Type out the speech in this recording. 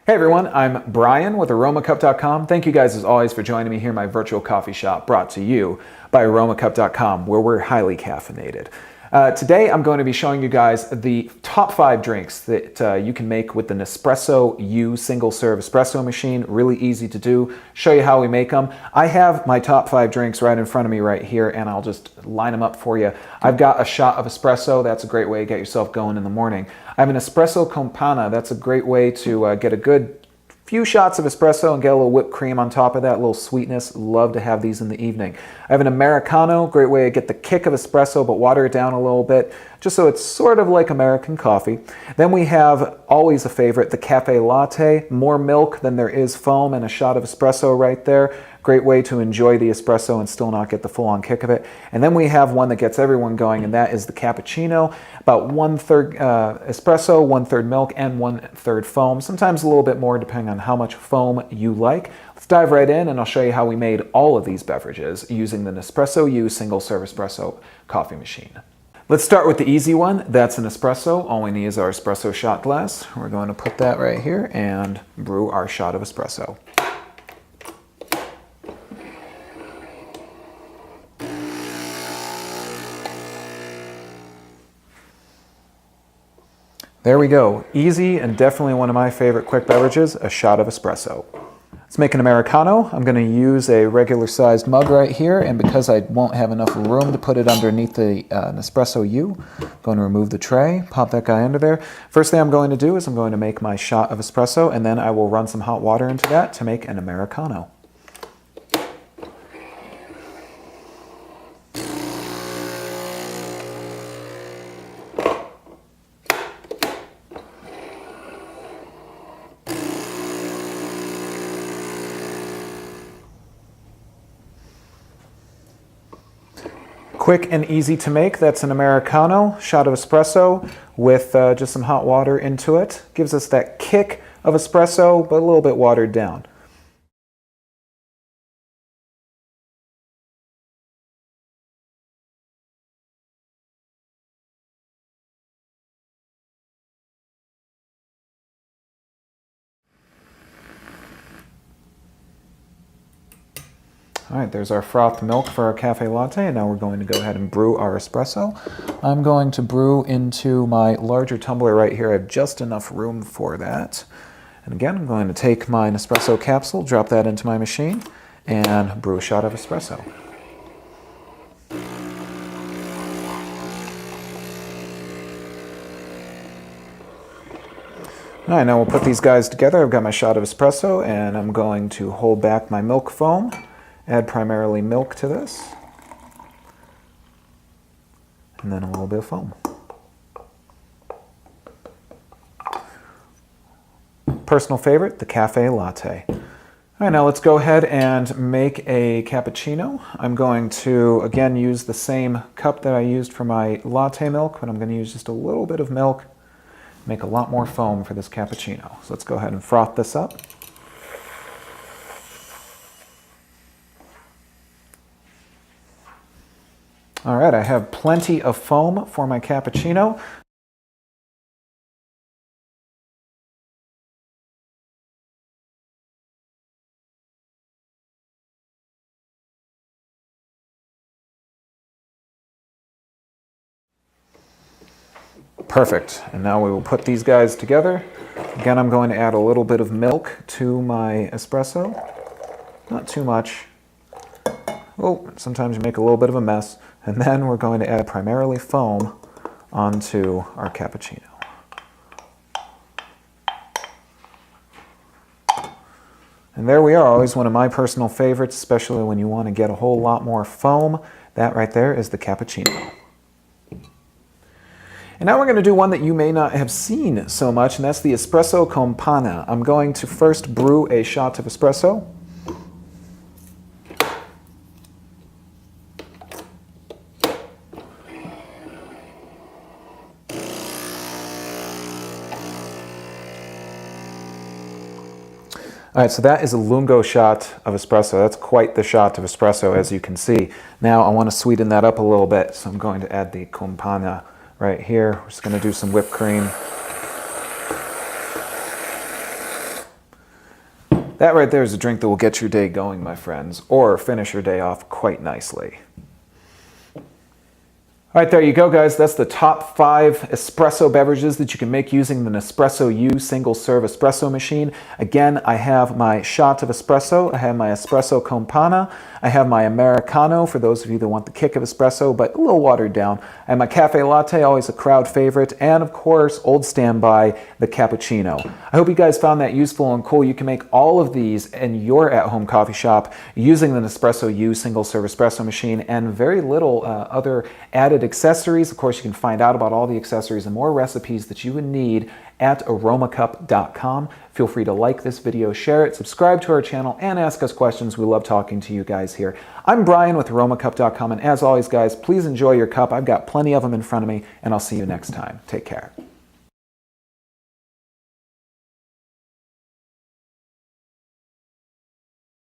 Hey everyone, I'm Brian with aromacup.com. Thank you guys as always for joining me here in my virtual coffee shop brought to you by aromacup.com, where we're highly caffeinated. Today I'm going to be showing you guys the top 5 drinks that you can make with the Nespresso U single serve espresso machine. Really easy to do. Show you how we make them. I have my top 5 drinks right in front of me right here, and I'll just line them up for you. I've got a shot of espresso. That's a great way to get yourself going in the morning. I have an espresso campana. That's a great way to get a good few shots of espresso and get a little whipped cream on top of that, a little sweetness. Love to have these in the evening. I have an Americano, great way to get the kick of espresso but water it down a little bit, just so it's sort of like American coffee. Then we have, always a favorite, the cafe latte. More milk than there is foam and a shot of espresso right there. Great way to enjoy the espresso and still not get the full-on kick of it. And then we have one that gets everyone going, and that is the cappuccino. About 1/3 espresso, 1/3 milk, and 1/3 foam. Sometimes a little bit more depending on how much foam you like. Let's dive right in and I'll show you how we made all of these beverages using the Nespresso U single serve espresso coffee machine. Let's start with the easy one. That's an espresso. All we need is our espresso shot glass. We're going to put that right here and brew our shot of espresso. There we go. Easy and definitely one of my favorite quick beverages, a shot of espresso. Let's make an Americano. I'm going to use a regular sized mug right here, and because I won't have enough room to put it underneath the Nespresso U, I'm going to remove the tray, pop that guy under there. First thing I'm going to do is I'm going to make my shot of espresso, and then I will run some hot water into that to make an Americano. Quick and easy to make. That's an Americano, shot of espresso with just some hot water into it. Gives us that kick of espresso, but a little bit watered down. All right, there's our frothed milk for our cafe latte, and now we're going to go ahead and brew our espresso. I'm going to brew into my larger tumbler right here. I have just enough room for that. And again, I'm going to take my Nespresso capsule, drop that into my machine, and brew a shot of espresso. All right, now we'll put these guys together. I've got my shot of espresso, and I'm going to hold back my milk foam. Add primarily milk to this, and then a little bit of foam. Personal favorite, the cafe latte. All right, now let's go ahead and make a cappuccino. I'm going to, again, use the same cup that I used for my latte milk, but I'm going to use just a little bit of milk, make a lot more foam for this cappuccino. So let's go ahead and froth this up. All right, I have plenty of foam for my cappuccino. Perfect, and now we will put these guys together. Again, I'm going to add a little bit of milk to my espresso. Not too much. Oh, sometimes you make a little bit of a mess. And then we're going to add primarily foam onto our cappuccino. And there we are, always one of my personal favorites, especially when you want to get a whole lot more foam. That right there is the cappuccino. And now we're going to do one that you may not have seen so much, and that's the espresso campana. I'm going to first brew a shot of espresso. All right, so that is a lungo shot of espresso. That's quite the shot of espresso, as you can see. Now I want to sweeten that up a little bit, so I'm going to add the campana right here. We're just going to do some whipped cream. That right there is a drink that will get your day going, my friends, or finish your day off quite nicely. All right, there you go, guys. That's the top 5 espresso beverages that you can make using the Nespresso U single-serve espresso machine. Again, I have my shot of espresso. I have my espresso con panna. I have my Americano, for those of you that want the kick of espresso, but a little watered down. I have my cafe latte, always a crowd favorite. And, of course, old standby, the cappuccino. I hope you guys found that useful and cool. You can make all of these in your at-home coffee shop using the Nespresso U single-serve espresso machine and very little other added accessories. Of course, you can find out about all the accessories and more recipes that you would need at aromacup.com. Feel free to like this video, share it, subscribe to our channel, and ask us questions. We love talking to you guys here. I'm Brian with aromacup.com, and as always, guys, please enjoy your cup. I've got plenty of them in front of me, and I'll see you next time. Take care.